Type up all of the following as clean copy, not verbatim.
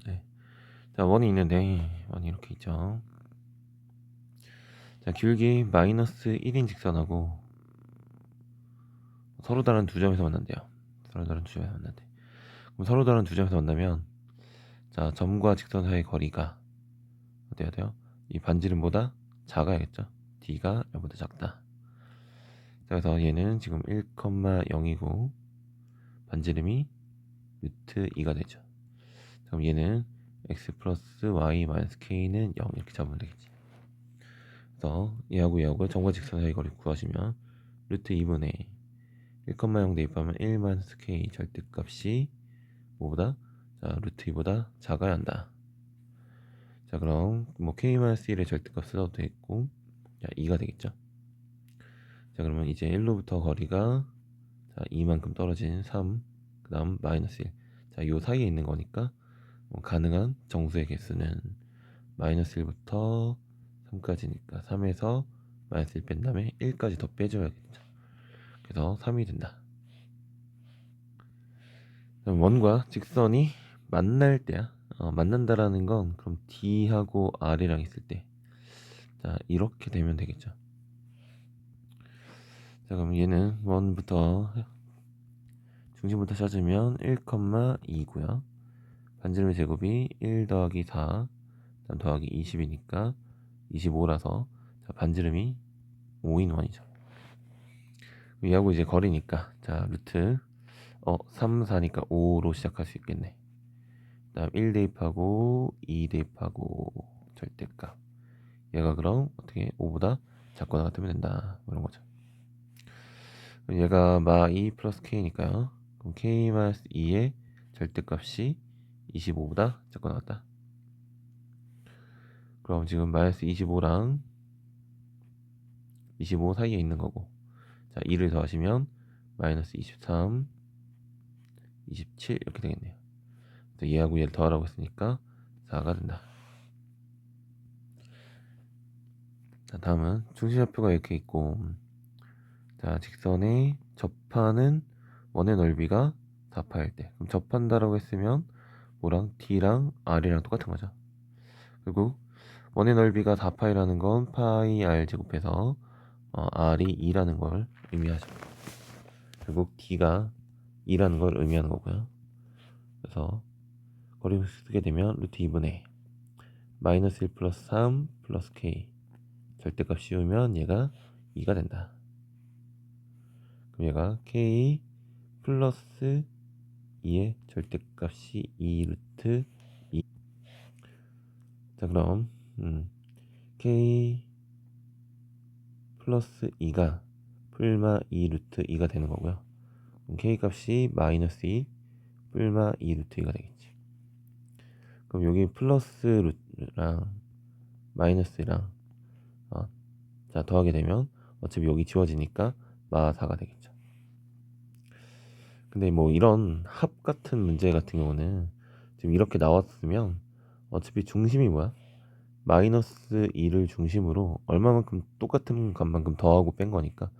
네. 자, 원이 있는데 원이 이렇게 있죠. 자, 기울기 마이너스 1인 직선하고 서로 다른 두 점에서 만난대요. 서로 다른 두 점에서 만난대. 그럼 서로 다른 두 점에서 만나면 자, 점과 직선 사이의 거리가 어때야 돼요? 이 반지름보다 작아야겠죠. d가 L보다 작다. 자, 그래서 얘는 지금 1,0이고 반지름이 루트 2가 되죠. 그럼 얘는 x 플러스 y 마이너스 k는 0 이렇게 잡으면 되겠지. 그래서 얘하고 점과 직선 사이 거리 구하시면 루트 2분의 1,0 대입하면 1 마이너스 k 절대값이 뭐보다? 자, 루트 2보다 작아야 한다. 자, 그럼 뭐 k 마이너스 1의 절대값 써도 되겠고, 자, 2가 되겠죠. 자, 그러면 이제 1로부터 거리가 자, 2만큼 떨어진 3, 그 다음 마이너스 1. 자, 요 사이에 있는 거니까 가능한 정수의 개수는 마이너스 1부터 3까지니까 3에서 마이너스 1 뺀 다음에 1까지 더 빼줘야겠죠. 그래서 3이 된다. 그럼 원과 직선이 만날 때야. 만난다라는 건 그럼 D하고 R이랑 있을 때. 자, 이렇게 되면 되겠죠. 자, 그럼 얘는 원부터 중심부터 찾으면 1,2고요. 반지름의 제곱이 1 더하기 4, 다음 더하기 20이니까 25라서 자, 반지름이 5인 원이죠. 얘하고 이제 거리니까 자, 루트 3, 4니까 5로 시작할 수 있겠네. 다음 1 대입하고 2 대입하고 절대값. 얘가 그럼 어떻게 5보다 작거나 같으면 된다. 이런 거죠. 얘가 마 2 플러스 k니까요. 그럼 k 마이너스 2의 절대값이 25보다 작거나 같다. 그럼 지금 마이너스 25랑 25 사이에 있는 거고, 자, 2를 더하시면 마이너스 23, 27 이렇게 되겠네요. 얘하고 얘를 더하라고 했으니까 4가 된다. 자, 다음은 중심좌표가 이렇게 있고, 자, 직선의 접하는 원의 넓이가 4파일 때, 그럼 접한다라고 했으면 뭐랑 D랑 R이랑 똑같은 거죠. 그리고 원의 넓이가 4파이라는 건 파이 R 제곱해서 R이 2라는 걸 의미하죠. 결국 D가 2라는 걸 의미하는 거고요. 그래서 거리를 쓰게 되면 루트 2분의 마이너스 1 플러스 3 플러스 K 절대값 씌우면 얘가 2가 된다. 그럼 얘가 K 플러스 2의 절대값이 2 루트 2. 자, 그럼 K 플러스 2가 풀마 2 루트 2가 되는 거고요. K 값이 마이너스 2 풀마 2 루트 2가 되겠지. 그럼 여기 플러스 루트랑 마이너스랑 자, 더하게 되면 어차피 여기 지워지니까 마 4가 되겠죠. 근데 뭐 이런 합 같은 문제 같은 경우는 지금 이렇게 나왔으면 어차피 중심이 뭐야? 마이너스 2를 중심으로 얼마만큼 똑같은 값만큼 더하고 뺀 거니까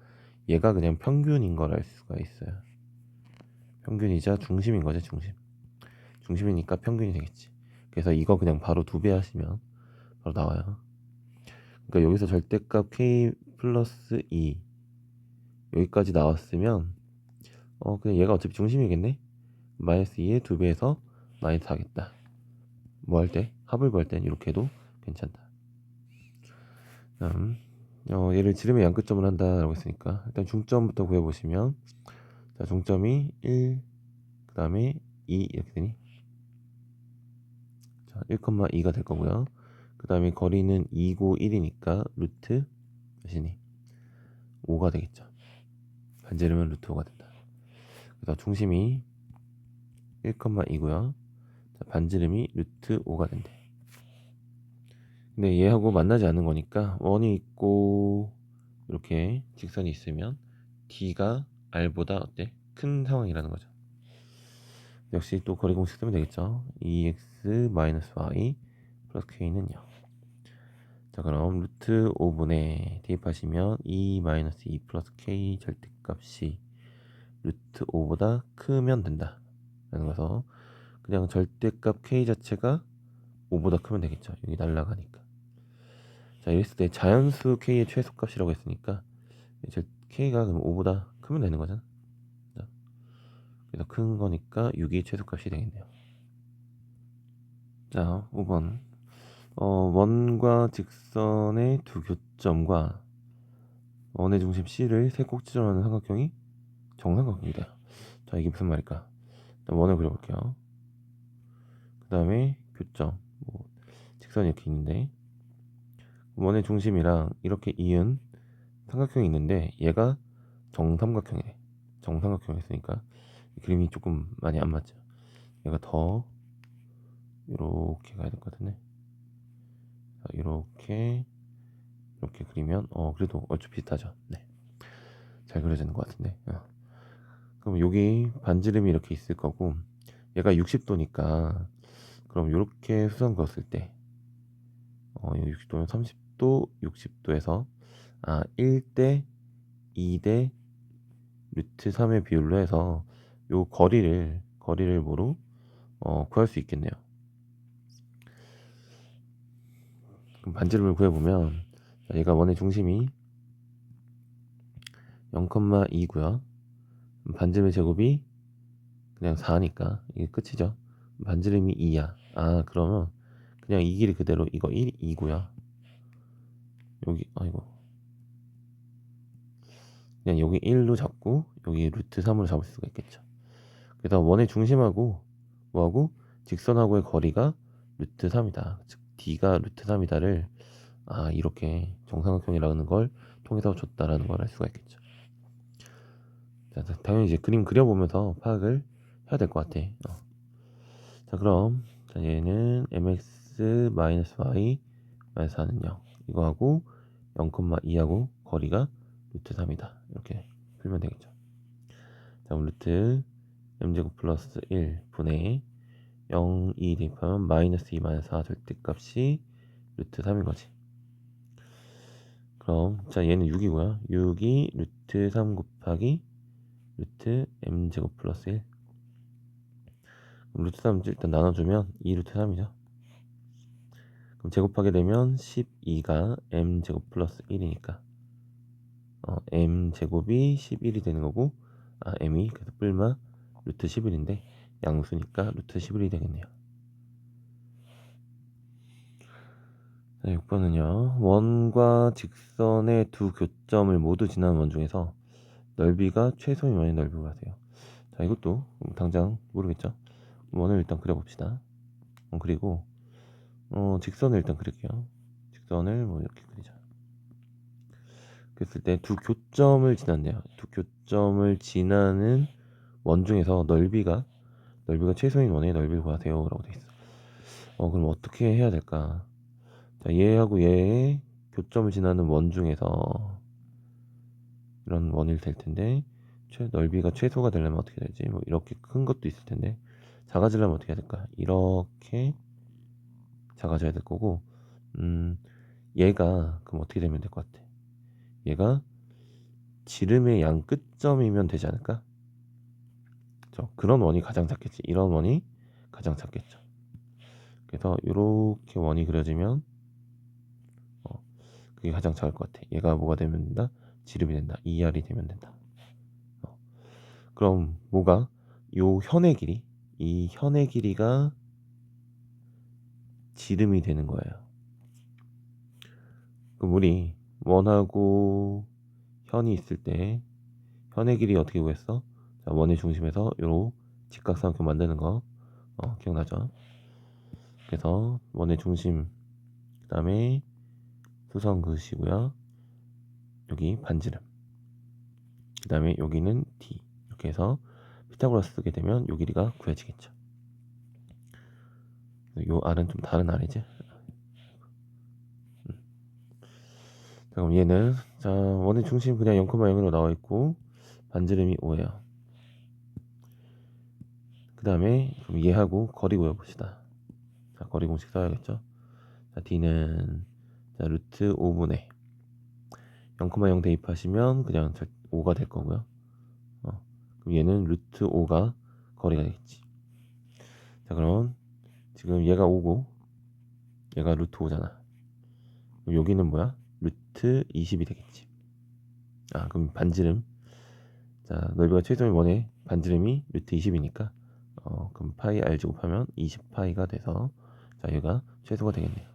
얘가 그냥 평균인 걸 알 수가 있어요. 평균이자 중심인 거죠, 중심. 중심이니까 평균이 되겠지. 그래서 이거 그냥 바로 2배 하시면 바로 나와요. 그러니까 여기서 절대값 k 플러스 2 여기까지 나왔으면 그냥 얘가 어차피 중심이겠네. 마이너스 2의 2배에서 마이너스 하겠다. 뭐 할 때? 합을 구할 땐 이렇게 해도 괜찮다. 얘를 지름의 양끝점을 한다라고 했으니까 일단 중점부터 구해보시면 자, 중점이 1, 그 다음에 2 이렇게 되니 자, 1,2가 될 거고요. 그 다음에 거리는 2고 1이니까 루트 몇이니? 5가 되겠죠. 반지름은 루트 5가 된다. 그래서 중심이 1,2고요. 반지름이 루트 5가 된대. 근데 얘하고 만나지 않는 거니까 원이 있고 이렇게 직선이 있으면 D가 R보다 어때? 큰 상황이라는 거죠. 역시 또 거리 공식 쓰면 되겠죠. 2x-y 플러스 k는 0. 자, 그럼 루트 5분의 대입하시면 2 플러스 k 절대값이 루트 5보다 크면 된다 라는 거서 그냥 절대값 k 자체가 5보다 크면 되겠죠. 여기 날라가니까. 자, 이랬을 때 자연수 k의 최소값이라고 했으니까 이제 k가 그럼 5보다 크면 되는 거잖아. 자, 그래서 큰 거니까 6이 최소값이 되겠네요. 자, 5번. 원과 직선의 두 교점과 원의 중심 C를 세 꼭지점으로 하는 삼각형이 정삼각형이다. 자, 이게 무슨 말일까? 일단 원을 그려볼게요. 그 다음에 교점, 뭐 직선이 이렇게 있는데 원의 중심이랑 이렇게 이은 삼각형이 있는데 얘가 정삼각형이래. 정삼각형이었으니까 그림이 조금 많이 안 맞죠. 얘가 더 이렇게 가야 될 것 같은데, 이렇게 그리면 그래도 얼추 비슷하죠. 네, 잘 그려지는 것 같은데. 그럼 여기 반지름이 이렇게 있을 거고 얘가 60도니까 그럼 이렇게 수선 그었을 때 60도면 30도 60도에서 1대 2대 루트 3의 비율로 해서 요 거리를 뭐로 구할 수 있겠네요. 그럼 반지름을 구해보면 얘가 원의 중심이 0,2고요. 반지름의 제곱이 그냥 4니까 이게 끝이죠. 반지름이 2야. 그러면 그냥 이 길이 그대로 이거 2고요. 여기 그냥 여기 1로 잡고 여기 루트 3으로 잡을 수가 있겠죠. 그래서 원의 중심하고 뭐하고 직선하고의 거리가 루트 3이다. 즉 D가 루트 3이다를 이렇게 정삼각형이라는 걸 통해서 줬다라는 걸 알 수가 있겠죠. 자, 당연히 이제 그림 그려보면서 파악을 해야 될 것 같아. 자, 그럼 얘는 mx-y 4는 0 이거하고 0,2하고 거리가 루트 3이다. 이렇게 풀면 되겠죠. 자, 그럼 루트 m제곱 플러스 1 분의 0, 2 대입하면 마이너스 2 마이너스 4 절대값이 루트 3인 거지. 그럼 자, 얘는 6이고요. 6이 루트 3 곱하기 루트 m제곱 플러스 1. 그럼 루트 3 일단 나눠주면 2 루트 3이죠. 그럼 제곱하게 되면 12가 m제곱 플러스 1이니까 m제곱이 11이 되는 거고 m이 그래서 뿔마 루트 11인데 양수니까 루트 11이 되겠네요. 자, 6번은요. 원과 직선의 두 교점을 모두 지나는 원 중에서 넓이가 최소인 원의 넓이를 구하세요. 자, 이것도 당장 모르겠죠. 원을 일단 그려봅시다. 그리고 직선을 일단 그릴게요. 직선을 뭐 이렇게 그리자. 그랬을 때 두 교점을 지난대요. 두 교점을 지나는 원 중에서 넓이가 최소인 원의 넓이를 구하세요 라고 돼 있어. 그럼 어떻게 해야 될까? 자, 얘하고 얘의 교점을 지나는 원 중에서 이런 원일 될 텐데 넓이가 최소가 되려면 어떻게 되지? 뭐 이렇게 큰 것도 있을 텐데 작아지려면 어떻게 해야 될까? 이렇게 작아져야 될 거고 얘가 그럼 어떻게 되면 될 것 같아? 얘가 지름의 양 끝점이면 되지 않을까? 그런 원이 가장 작겠지. 이런 원이 가장 작겠죠. 그래서 이렇게 원이 그려지면 그게 가장 작을 것 같아. 얘가 뭐가 되면 된다? 지름이 된다. 2R이 되면 된다. 그럼 뭐가? 요 현의 길이, 이 현의 길이가 지름이 되는 거예요. 그럼 우리 원하고 현이 있을 때 현의 길이 어떻게 구했어? 자, 원의 중심에서 요 직각삼각형 만드는 거 기억나죠? 그래서 원의 중심 그 다음에 수성 그으시고요. 여기 반지름 그 다음에 여기는 D 이렇게 해서 피타고라스 쓰게 되면 요 길이가 구해지겠죠. 요 R은 좀 다른 R이지. 그럼 얘는 자 원의 중심 그냥 0,0으로 나와 있고 반지름이 5예요. 그 다음에 그럼 얘하고 거리 구해봅시다. 자, 거리 공식 써야겠죠. 자, D는 자, 루트 5분의 0,0 대입하시면 그냥 5가 될 거고요. 그럼 얘는 루트 5가 거리가 되겠지. 자, 그럼 지금 얘가 5고 얘가 루트 5잖아. 그럼 여기는 뭐야? 루트 20이 되겠지. 그럼 반지름. 자, 넓이가 최소인 원의 반지름이 루트 20이니까 그럼 파이 r 제곱하면 20파이가 돼서 자, 얘가 최소가 되겠네요.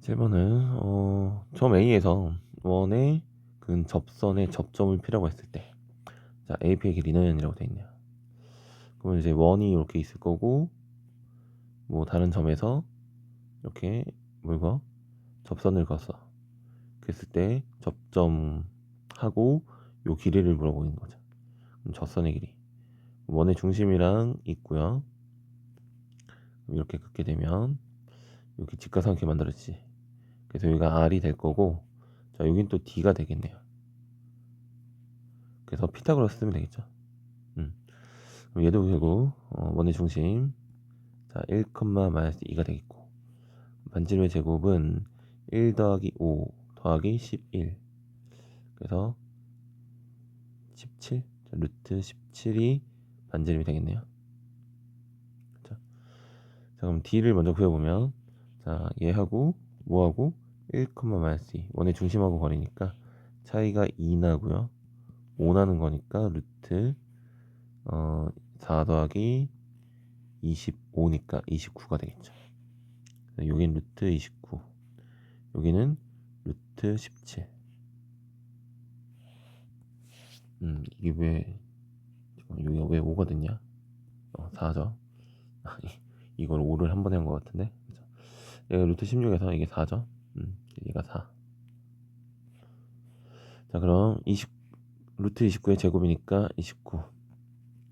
7번은 점 A에서 원의 근접선의 접점을 P라고 했을 때 자, AP의 길이는 이라고 되어 있네요. 그러면 이제 원이 이렇게 있을 거고 뭐 다른 점에서 이렇게 물고 접선을 그었어. 그랬을 때 접점하고 요 길이를 물어보는 거죠. 그럼 접선의 길이 원의 중심이랑 있고요. 이렇게 긋게 되면 여기 직각삼각형이 만들어지지. 그래서 여기가 R이 될 거고 자, 여긴 또 D가 되겠네요. 그래서 피타고라스 쓰면 되겠죠. 그럼 얘도 결국 원의 중심 자 1, 마이너스 2가 되겠고 반지름의 제곱은 1 더하기 5 더하기 11 그래서 17 자, 루트 17이 반지름이 되겠네요. 자, 그럼 D를 먼저 구해보면 자, 얘하고 뭐하고 1, 마이너스 2 원의 중심하고 거리니까 차이가 2 나고요. 5 나는 거니까 루트 4 더하기 25니까 29가 되겠죠. 여긴 루트 29 여기는 루트 17 이게 왜 여기가 왜 5가 됐냐? 4죠. 이걸 5를 한 번에 한 것 같은데 그죠? 얘가 루트 16에서 이게 4죠. 얘가 4. 자, 그럼 루트 29의 제곱이니까 29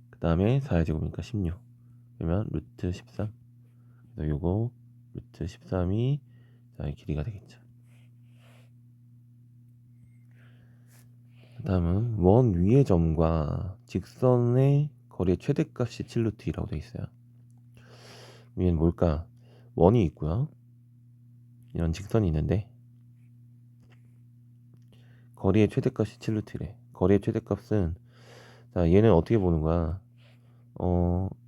그 다음에 4의 제곱이니까 16 그러면 루트 13 그래서 요거 루트 13이 자, 길이가 되겠죠. 다음은 원 위의 점과 직선의 거리의 최대값이 7루트이라고 되어 있어요. 위엔 뭘까? 원이 있고요. 이런 직선이 있는데 거리의 최대값이 7루트래. 거리의 최대값은 자, 얘는 어떻게 보는 거야?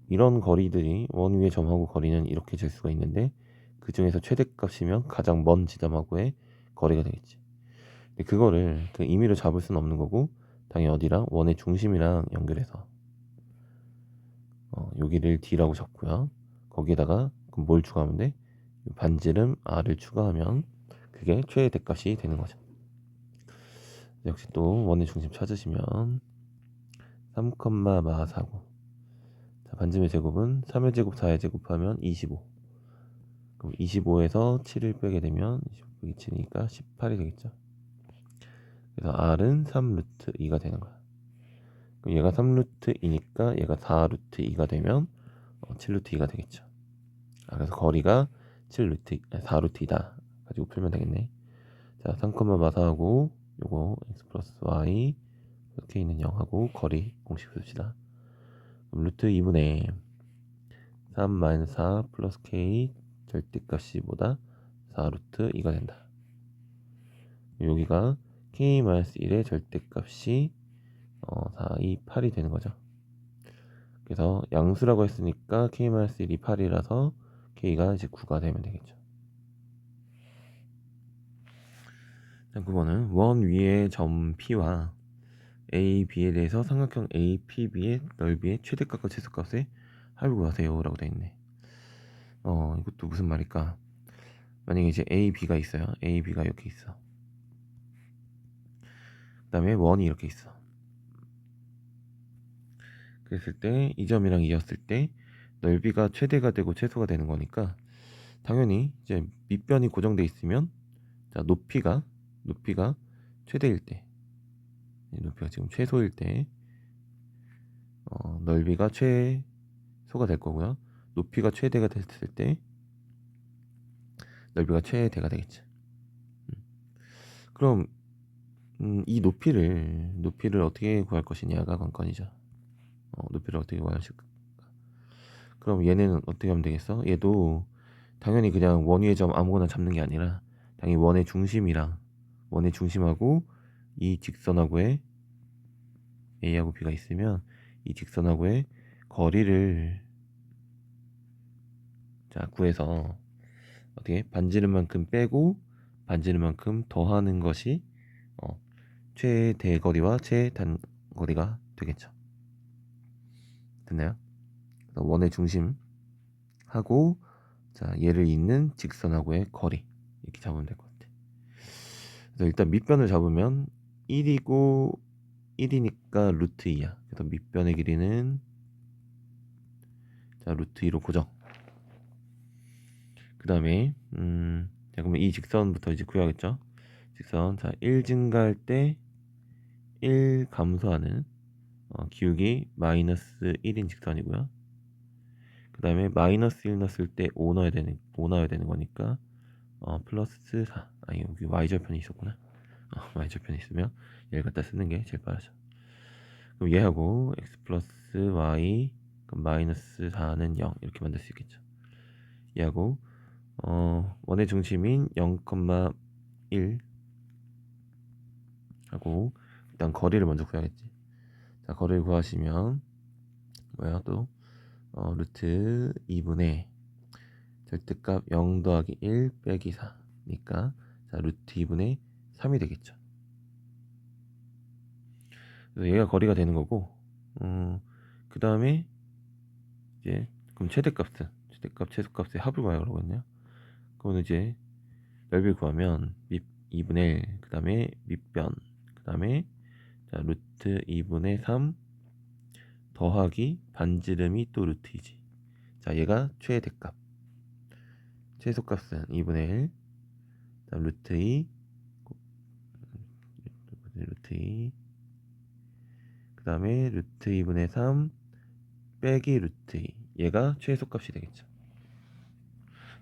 이런 거리들이 원 위의 점하고 거리는 이렇게 될 수가 있는데 그 중에서 최대값이면 가장 먼 지점하고의 거리가 되겠지. 근데 그거를 그 임의로 잡을 수는 없는 거고 당연히 어디랑 원의 중심이랑 연결해서 여기를 D라고 잡고요. 거기에다가 그럼 뭘 추가하면 돼? 반지름 R을 추가하면 그게 최대값이 되는 거죠. 역시 또 원의 중심 찾으시면 3, 마 4고 자, 반지름의 제곱은 3의 제곱 4의 제곱하면 25 그럼 25에서 7을 빼게 되면 25 빼기 7이니까 18이 되겠죠. 그래서 R은 3루트 2가 되는 거야. 그럼 얘가 3루트 2니까 얘가 4루트 2가 되면 7루트 2가 되겠죠. 그래서 거리가 4루트 2다 가지고 풀면 되겠네. 자, 3, 마사하고 요거 x 플러스 y k는 0하고 거리 공식 씁시다. 그럼 루트 2분의 3 마이너스 4 플러스 k 절대값이 보다 4루트 2가 된다. 여기가 k 마이너스 1의 절대값이 4, 2, 8이 되는 거죠. 그래서 양수라고 했으니까 k 마이너스 1이 8이라서 k가 이제 9가 되면 되겠죠. 9번은 원 위의 점 P와 A, B에 대해서 삼각형 A, P, B의 넓이의 최대값과 최소값에 합을 구하세요 라고 되어 있네. 이것도 무슨 말일까? 만약에 이제 A, B가 있어요. A, B가 이렇게 있어. 그 다음에 원이 이렇게 있어. 그랬을 때 이 점이랑 이었을 때 넓이가 최대가 되고 최소가 되는 거니까 당연히 이제 밑변이 고정돼 있으면 자, 높이가 최대일 때 높이가 지금 최소일 때 넓이가 최소가 될 거고요. 높이가 최대가 됐을 때 넓이가 최대가 되겠죠. 그럼 이 높이를 어떻게 구할 것이냐가 관건이죠. 높이를 어떻게 구하실까? 그럼 얘는 어떻게 하면 되겠어? 얘도 당연히 그냥 원 위의 점 아무거나 잡는 게 아니라 당연히 원의 중심하고 이 직선하고의 A하고 B가 있으면 이 직선하고의 거리를 자 구해서 어떻게 반지름만큼 빼고 반지름만큼 더하는 것이 최대거리와 최단거리가 되겠죠. 됐나요? 그래서 원의 중심 하고 자 얘를 잇는 직선하고의 거리 이렇게 잡으면 될 것 같아. 그래서 일단 밑변을 잡으면 1이고 1이니까 루트 2야. 그래서 밑변의 길이는 자 루트 2로 고정. 그 다음에 자 그러면 이 직선부터 이제 구해야겠죠. 직선 자 1 증가할 때 1 감소하는 기울기 마이너스 1인 직선이고요. 그 다음에 마이너스 1 넣었을 때 5 넣어야 되는 거니까 플러스 4. 아니 여기 y절편이 있었구나. y절편이 있으면 얘를 갖다 쓰는 게 제일 빠르죠. 그럼 얘하고 x 플러스 y 그럼 마이너스 4는 0 이렇게 만들 수 있겠죠. 얘하고 원의 중심인 0,1 하고 일단 거리를 먼저 구해야겠지. 자 거리를 구하시면 뭐야 또 루트 2분의 절대값 0 더하기 1 빼기 4니까 자 루트 2분의 3이 되겠죠. 그래서 얘가 거리가 되는 거고 그 다음에 이제 그럼 최대값 최소값의 합을 구하라고 했네요. 그러면 이제 넓이를 구하면 밑 2분의 1, 그 다음에 밑변, 그 다음에 자 루트 2분의 3 더하기 반지름이 또 루트 2지. 자 얘가 최대값, 최소값은 2분의 1, 다음 루트 2, 루트 2, 그 다음에 루트 2분의 3 빼기 루트 2. 얘가 최소값이 되겠죠.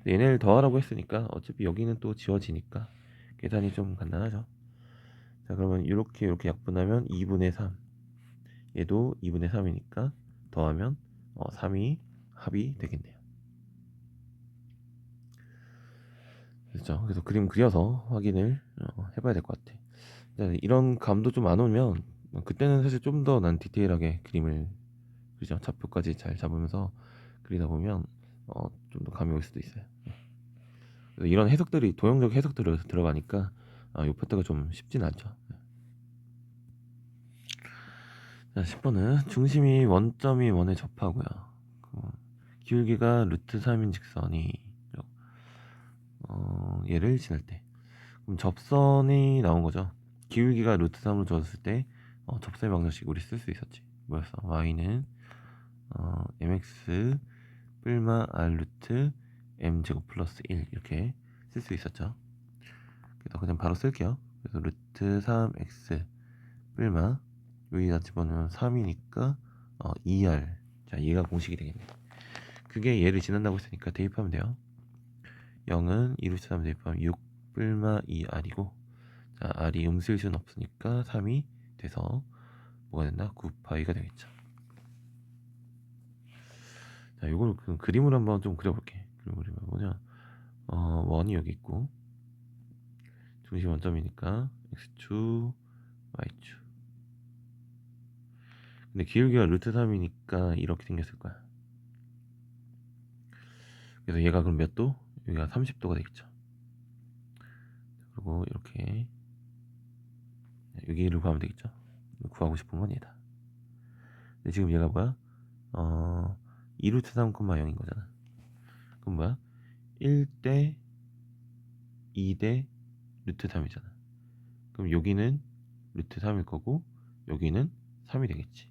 얘네를 더하라고 했으니까 어차피 여기는 또 지워지니까 계산이 좀 간단하죠. 자 그러면 이렇게 약분하면 2분의 3 얘도 2분의 3이니까 더하면 3이 합이 되겠네요. 그렇죠. 그래서 그림 그려서 확인을 해봐야 될 것 같아. 이런 감도 좀 안 오면 그때는 사실 좀 더 난 디테일하게 그림을 그죠. 좌표까지 잘 잡으면서 그리다 보면 좀 더 감이 올 수도 있어요. 그래서 이런 해석들이 도형적 해석들이 들어가니까 이 파트가 좀 쉽진 않죠. 자 10번은 중심이 원점이 원에 접하고요. 기울기가 루트 3인 직선이 얘를 지날 때 그럼 접선이 나온 거죠. 기울기가 루트 3으로 주어졌을 때 접선의 방정식 우리 쓸 수 있었지. 뭐였어? y는 mx 뿔마 r 루트 m 제곱 플러스 1 이렇게 쓸 수 있었죠. 그래서 그냥 바로 쓸게요. 그래서 루트 3x 뿔마 여기다 집어넣으면 3이니까 2r. 자 얘가 공식이 되겠네. 그게 얘를 지난다고 했으니까 대입하면 돼요. 0은 2루트 3 대입하면 6 뿔마 2r이고 자 r이 음수일 수는 없으니까 3이 돼서 뭐가 된다? 9파이가 되겠죠. 자 이걸 그 그림으로 한번 좀 그려볼게. 그리면 뭐냐 원이 여기 있고 중심 원점이니까 x축 y축 근데 기울기가 루트 3이니까 이렇게 생겼을 거야. 그래서 얘가 그럼 몇 도? 여기가 30도가 되겠죠. 그리고 이렇게 여기를 구하면 되겠죠. 구하고 싶은 건 얘다. 근데 지금 얘가 뭐야? 2루트 3,0인 거잖아. 그럼 뭐야? 1대 2대 루트 3이잖아. 그럼 여기는 루트 3일 거고 여기는 3이 되겠지.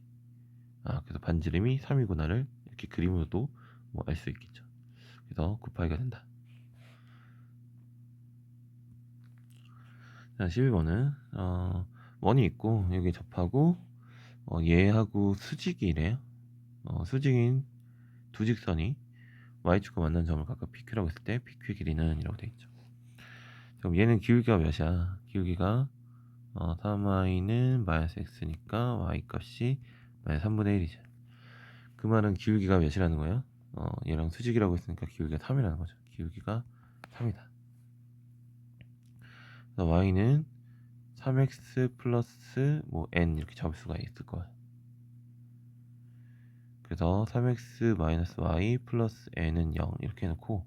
그래서 반지름이 3이구나를 이렇게 그림으로도 뭐 알 수 있겠죠. 그래서 9파이가 된다. 자 12번은 원이 있고 여기 접하고 얘하고 수직이래요. 수직인 두 직선이 y축과 만난 점을 각각 PQ라고 했을 때 PQ의 길이는 이라고 되어있죠. 그럼 얘는 기울기가 몇이야? 기울기가 3y는 마이너스 x니까 y 값이 마이너스 3분의 1이죠. 그 말은 기울기가 몇이라는 거예요? 얘랑 수직이라고 했으니까 기울기가 3이라는 거죠. 기울기가 3이다. 그래서 y는 3x 플러스 뭐 n 이렇게 잡을 수가 있을 거예요. 그래서 3x 마이너스 y 플러스 n은 0 이렇게 해놓고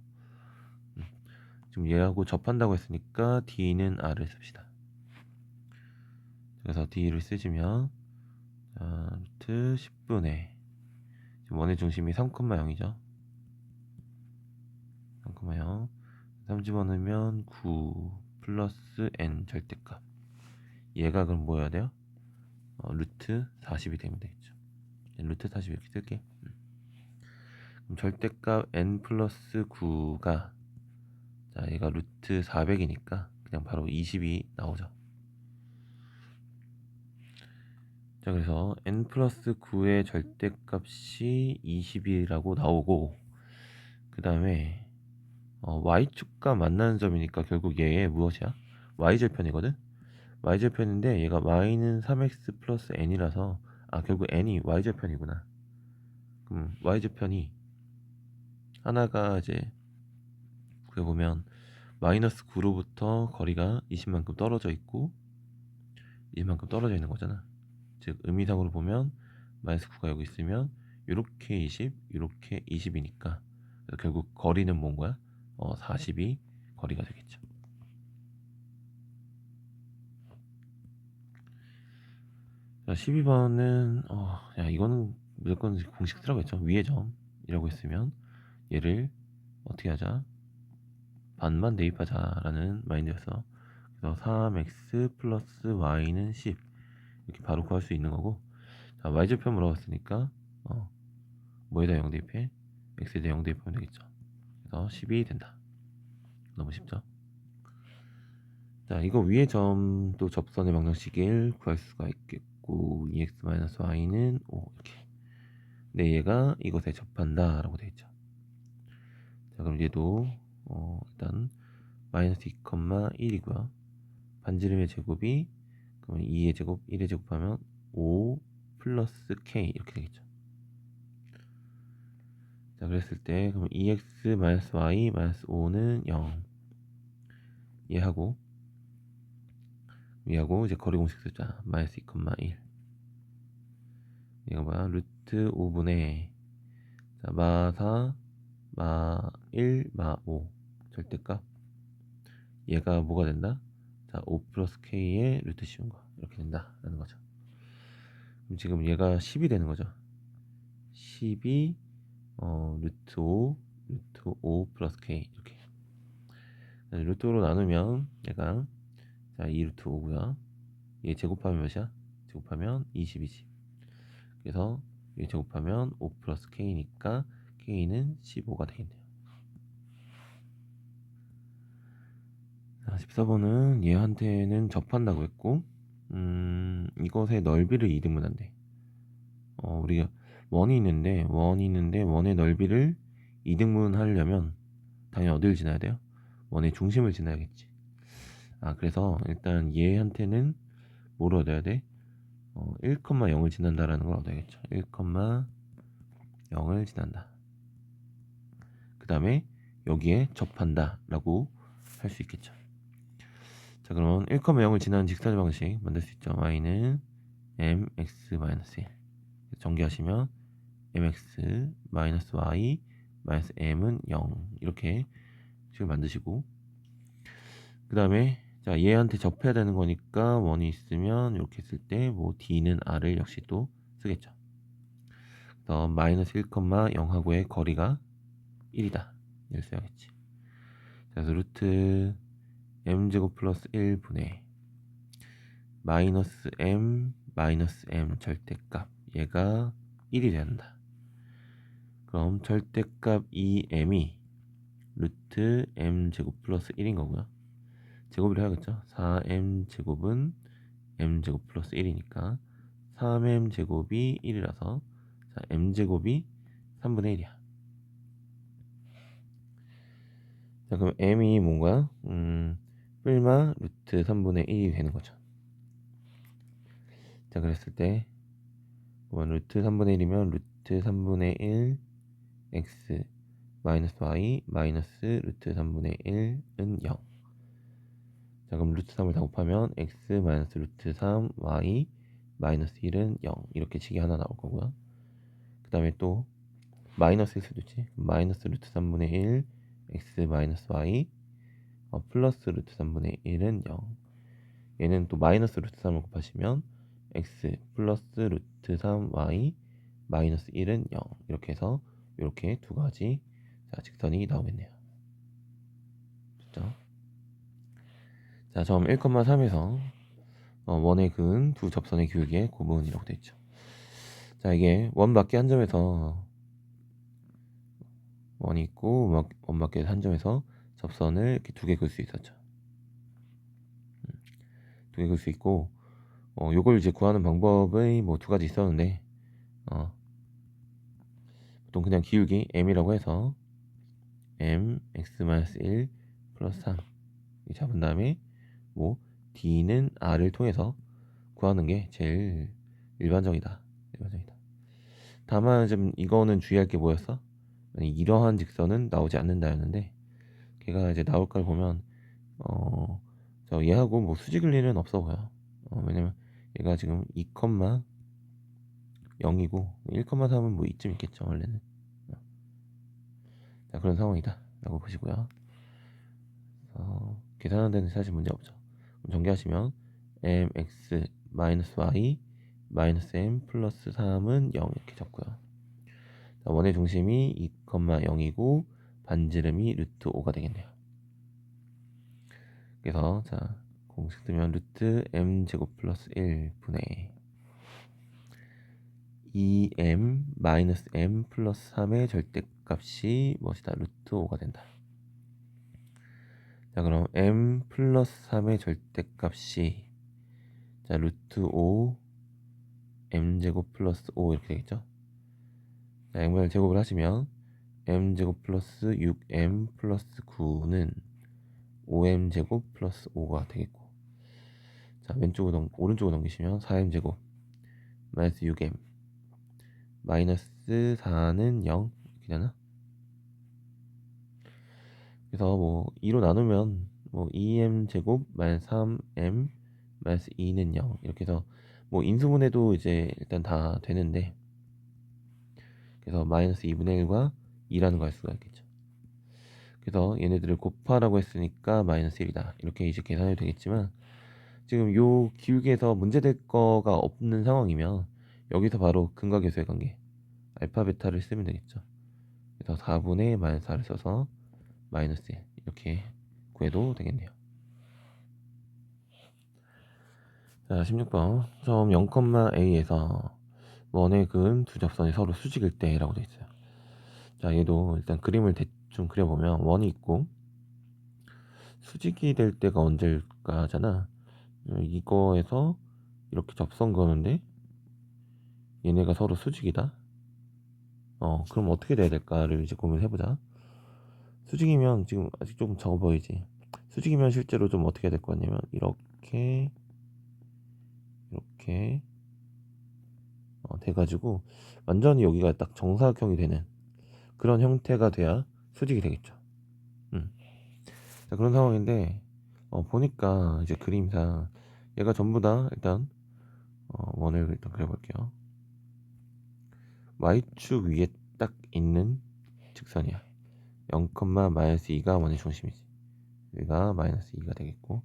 지금 얘하고 접한다고 했으니까 d는 r을 씁시다. 그래서 d를 쓰시면 루트 10분의 지금 원의 중심이 3,0이죠. 3,0 3 집어넣으면 9 플러스 n 절대값. 얘가 그럼 뭐 해야 돼요? 루트 40이 되면 되겠죠. 루트 40 이렇게 쓸게. 그럼 절대값 n 플러스 9가 자 얘가 루트 400이니까 그냥 바로 20이 나오죠. 자 그래서 n 플러스 9의 절대값이 20이라고 나오고 그 다음에 y축과 만나는 점이니까 결국 얘의 무엇이야? y절편이거든? y절편인데 얘가 y는 3x 플러스 n이라서 결국 n이 y절편이구나. 그럼 y절편이 하나가 이제 구해보면 마이너스 9로부터 거리가 20만큼 떨어져 있고 20만큼 떨어져 있는 거잖아. 즉 의미상으로 보면 마이너스 9가 여기 있으면 요렇게 20, 요렇게 20이니까 결국 거리는 뭔 거야? 40이 거리가 되겠죠. 자, 12번은 야 이거는 무조건 공식 들어가겠죠. 위의 점이라고 했으면 얘를 어떻게 하자? 반만 대입하자라는 마인드였어. 그래서 3x 플러스 y는 10 이렇게 바로 구할 수 있는 거고, 자 y절편 물어봤으니까 뭐에다 0 대입해? x에다 0 대입하면 되겠죠. 그래서 10이 된다. 너무 쉽죠? 자 이거 위의 점도 접선의 방정식을 구할 수가 있겠고 2x-y는 5 이렇게. 근데 얘가 이것에 접한다 라고 되어 있죠. 자 그럼 얘도 일단 마이너스 2,1이고요 반지름의 제곱이 그러면 2의 제곱 1의 제곱하면 5 플러스 k 이렇게 되겠죠. 자 그랬을 때 그럼 2x 마이너스 y 마이너스 5는 0 얘하고 이제 거리 공식 쓰자. 마이너스 2,1 얘가 뭐야? 루트 5분의 자 마 4 마 1 마 5 절대값 얘가 뭐가 된다? 자 5 플러스 k의 루트 씌운 거 이렇게 된다 라는 거죠. 그럼 지금 얘가 10이 되는 거죠. 10이 루트 5 플러스 k 이렇게 루트로 나누면 얘가 자 2 루트 5고요 얘 제곱하면 몇이야? 제곱하면 20이지. 그래서 얘 제곱하면 5 플러스 k니까 k는 15가 되겠네요. 자 14번은 얘한테는 접한다고 했고 이것의 넓이를 이등분 한대. 우리가 원이 있는데 원의 넓이를 이등분 하려면 당연히 어딜 지나야 돼요? 원의 중심을 지나야겠지. 그래서 일단 얘한테는 뭐를 얻어야 돼? 1,0을 지난다라는 걸 얻어야겠죠. 1,0을 지난다. 그 다음에 여기에 접한다 라고 할 수 있겠죠. 자 그러면 1,0을 지나는 직선의 방식 만들 수 있죠. y는 mx-1 전개하시면 mx 마이너스 y 마이너스 m은 0 이렇게 식을 만드시고 그 다음에 자 얘한테 접해야 되는 거니까 원이 있으면 이렇게 쓸 때 뭐 d는 r을 역시 또 쓰겠죠. 그래서 마이너스 1,0하고의 거리가 1이다 이렇게 써야겠지. 그래서 루트 m제곱 플러스 1분의 마이너스 m 절대값 얘가 1이 된다. 그럼 절대값 2m이 루트 m제곱 플러스 1인 거고요. 제곱을 해야겠죠. 4m 제곱은 m제곱 플러스 1이니까 3m 제곱이 1이라서 자, m제곱이 3분의 1이야. 자 그럼 m이 뭔가 뿔마 루트 3분의 1이 되는 거죠. 자 그랬을 때 루트 3분의 1이면 루트 3분의 1 x 마이너스 y 마이너스 루트 3분의 1은 0. 자 그럼 루트 3을 다 곱하면 x 마이너스 루트 3 y 마이너스 1은 0 이렇게 식이 하나 나올 거고요. 그 다음에 또 마이너스일 수도 있지. 마이너스 루트 3분의 1 x 마이너스 y 플러스 루트 3분의 1은 0. 얘는 또 마이너스 루트 3을 곱하시면 x 플러스 루트 3y 마이너스 1은 0. 이렇게 해서 이렇게 두 가지 직선이 나오겠네요. 됐죠? 자, 점 1,3에서 원의 근 두 접선의 기울기의 고분이라고 되어 있죠. 자, 이게 원 밖에 한 점에서 원이 있고 원 밖에 한 점에서 접선을 이렇게 두 개 그을 수 있었죠. 두 개 그을 수 있고 요걸 이제 구하는 방법이 뭐 두 가지 있었는데 보통 그냥 기울기 m이라고 해서 m x-1 플러스 3 잡은 다음에 뭐 d는 r을 통해서 구하는 게 제일 일반적이다. 다만 좀 이거는 주의할 게 뭐였어? 이러한 직선은 나오지 않는다였는데 걔가 이제 나올까를 보면 저 얘하고 뭐 수직일 일은 없어 보여. 왜냐면 얘가 지금 2,0이고 1,3은 뭐 이쯤 있겠죠 원래는. 자, 그런 상황이다 라고 보시고요. 계산하는 데는 사실 문제 없죠. 그럼 전개하시면 mx 마이너스 y 마이너스 m 플러스 3은 0 이렇게 적고요. 자, 원의 중심이 2,0이고 반지름이 루트 5가 되겠네요. 그래서 자 공식 뜨면 루트 m제곱 플러스 1분의 2m 마이너스 m 플러스 3의 절대값이 무엇이다? 루트 5가 된다. 자, 그럼 m 플러스 3의 절대값이 자 루트 5 m제곱 플러스 5 이렇게 되겠죠. 자, 양변을 제곱을 하시면 m제곱 플러스 6m 플러스 9는 5m제곱 플러스 5가 되겠고, 자 오른쪽으로 넘기시면 4m제곱 마이너스 6m 마이너스 4는 0 이렇게 되나? 그래서 뭐 2로 나누면 뭐 2m제곱 마이너스 3m 마이너스 2는 0 이렇게 해서 뭐 인수분해도 이제 일단 다 되는데, 그래서 마이너스 2분의 1과 2라는 거 할 수가 있겠죠. 그래서 얘네들을 곱하라고 했으니까 마이너스 1이다 이렇게 이제 계산해도 되겠지만, 지금 요 기울기에서 문제될 거가 없는 상황이면 여기서 바로 근과 계수의 관계 알파 베타를 쓰면 되겠죠. 그래서 4분의 마이너스 4를 써서 마이너스 1 이렇게 구해도 되겠네요. 자, 16번 점 0,a에서 원의 근 두 접선이 서로 수직일 때라고 되어 있어요. 자, 얘도 일단 그림을 대충 그려보면 원이 있고 수직이 될 때가 언제일까잖아. 이거에서 이렇게 접선 거는데 얘네가 서로 수직이다. 그럼 어떻게 돼야 될까를 이제 고민해보자. 수직이면 지금 아직 좀 적어 보이지. 수직이면 실제로 좀 어떻게 될 것 같냐면 이렇게 돼가지고 완전히 여기가 딱 정사각형이 되는 그런 형태가 돼야 수직이 되겠죠. 자, 그런 상황인데 보니까 이제 그림상 얘가 전부 다 일단 원을 일단 그려볼게요. y축 위에 딱 있는 직선이야. 0, 마이너스 2가 원의 중심이지. 여기가 마이너스 2가 되겠고,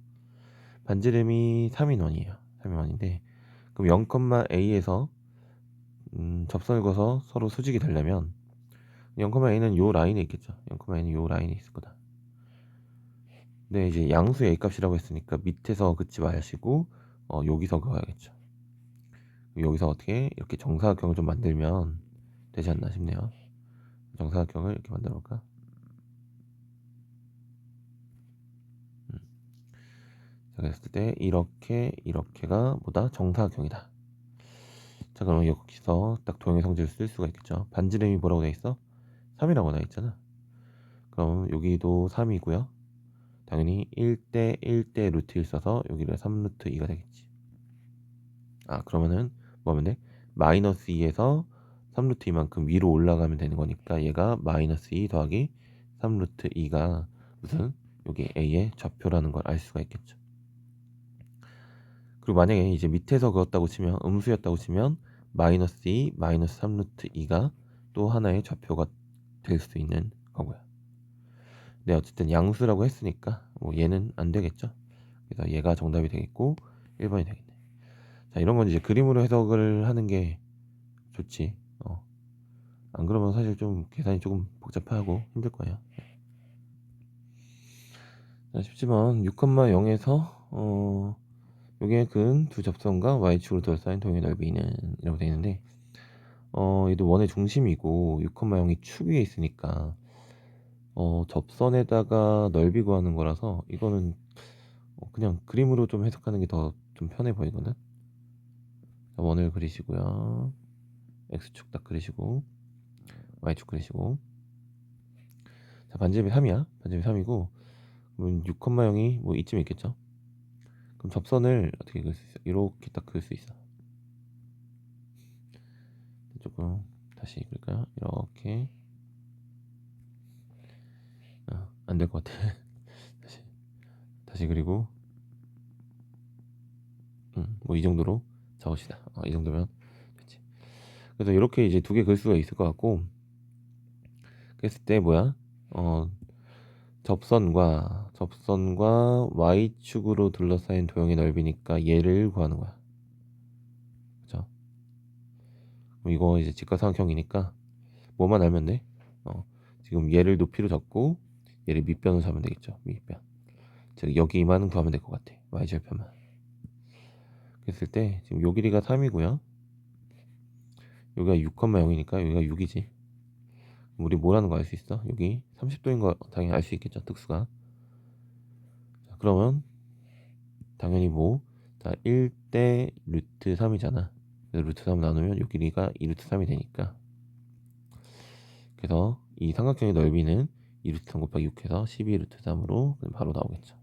반지름이 3인 원이에요. 3인 원인데, 그럼 0,a에서 접선을 그어서 서로 수직이 되려면 0,a는 요 라인에 있겠죠. 0,a는 요 라인에 있을 거다. 근데 이제 양수의 a 값이라고 했으니까 밑에서 긋지 마시고 여기서 그어야겠죠. 여기서 어떻게 이렇게 정사각형을 좀 만들면 되지 않나 싶네요. 정사각형을 이렇게 만들어 볼까? 자, 그랬을 때 이렇게가 뭐다? 정사각형이다. 자, 그럼 여기서 딱 도형의 성질을 쓸 수가 있겠죠. 반지름이 뭐라고 돼 있어? 3이라고 나와 있잖아. 그럼 여기도 3이고요. 당연히 1대 1대 루트 1 써서 여기를 3루트 2가 되겠지. 그러면은 뭐 하면 돼? 마이너스 2에서 3루트 2만큼 위로 올라가면 되는 거니까 얘가 마이너스 2 더하기 3루트 2가 무슨 여기 a의 좌표라는 걸 알 수가 있겠죠. 그리고 만약에 이제 밑에서 그었다고 치면 음수였다고 치면 마이너스 2, 마이너스 3 루트 2가 또 하나의 좌표가 될 수 있는 거고요. 네, 어쨌든 양수라고 했으니까 뭐 얘는 안 되겠죠. 그래서 얘가 정답이 되겠고 1번이 되겠네. 자, 이런 건 이제 그림으로 해석을 하는 게 좋지. 안 그러면 사실 좀 계산이 조금 복잡하고 힘들 거예요. 자, 17번 6,0에서 요게 근 두 접선과 y축으로 둘러싸인 도형의 넓이는 이라고 되어 있는데 얘도 원의 중심이고 6,0이 축 위에 있으니까 접선에다가 넓이 구하는 거라서 이거는 그냥 그림으로 좀 해석하는 게 더 좀 편해 보이거든. 자, 원을 그리시고요. x축 딱 그리시고 y축 그리시고. 자, 반지름이 3이야. 반지름이 3이고 그럼 6,0이 뭐 이쯤 있겠죠. 그럼 접선을 어떻게 그릴 수 있어? 이렇게 딱 그릴 수 있어. 조금 다시 그릴까요? 이렇게. 안 될 것 같아. 다시 그리고 뭐 이 정도로 적읍시다. 이 정도면 됐지. 그래서 이렇게 이제 두 개 그릴 수가 있을 것 같고, 그랬을 때 뭐야? 접선과 y축으로 둘러싸인 도형의 넓이니까 얘를 구하는 거야. 그죠? 그럼 이거 이제 직각삼각형이니까 뭐만 알면 돼? 지금 얘를 높이로 잡고 얘를 밑변으로 잡으면 되겠죠. 밑변. 즉 여기만 구하면 될 것 같아. y절편만. 그랬을 때 지금 요 길이가 3이고요. 여기가 6,0이니까 여기가 6이지. 우리 뭐라는 거 알 수 있어? 여기 30도인 거 당연히 알 수 있겠죠. 특수가. 자, 그러면 당연히 뭐? 자, 1대 루트 3이잖아. 루트 3 나누면 요 길이가 2루트 3이 되니까. 그래서 이 삼각형의 넓이는 2루트 3 곱하기 6 해서 12루트 3으로 바로 나오겠죠.